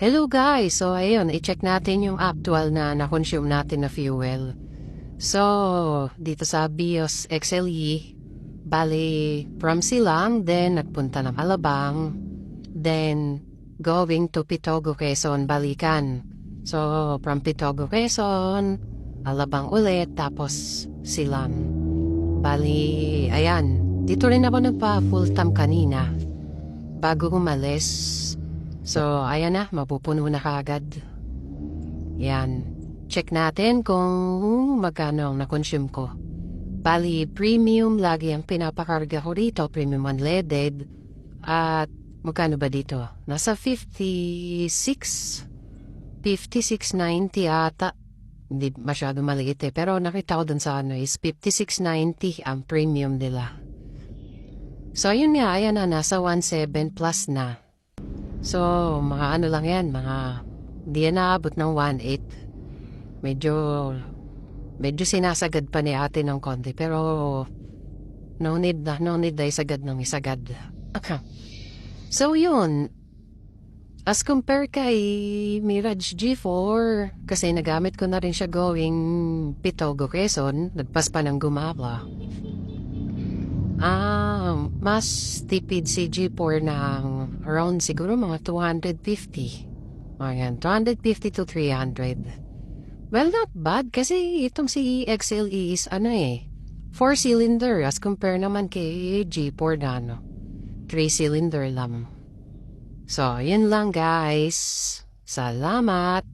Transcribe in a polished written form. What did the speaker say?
Hello guys! So ayun, i-check natin yung actual na na-consume natin na fuel. So, dito sa BIOS XLE, bali from Silang, then nagpunta ng Alabang, then going to Pitogo, Quezon, balikan. So, from Pitogo, Quezon, Alabang ulit, tapos Silang. Bali, ayan, dito rin ako nagpa-full tank kanina, bago umalis. So, ayan na, mapupuno na kagad. Yan. Check natin kung magkano ang na-consume ko. Bali, premium lagi ang pinapakarga ko rito, premium unleaded. At magkano ba dito? Nasa 56.90 ata. Hindi masyado maliit pero nakita ko dun sa is 56.90 ang premium nila. So, yun nga, ayan na, nasa 1.7 plus na. So, mga ano lang yan, di yan naabot ng 1.8. Medyo sinasagad pa ni ate ng konti, pero no need na isagad ng isagad. So, yun. As compare kay Mirage G4, kasi nagamit ko na rin siya going Pitogo, Quezon, nagpas pa ng Gumala. Mas tipid si G4 ng around siguro mga 250. Ayan, 250 to 300. Well, not bad kasi itong si XLE is 4-cylinder as compare naman kay G4 na 3-cylinder lang. So, yun lang guys. Salamat!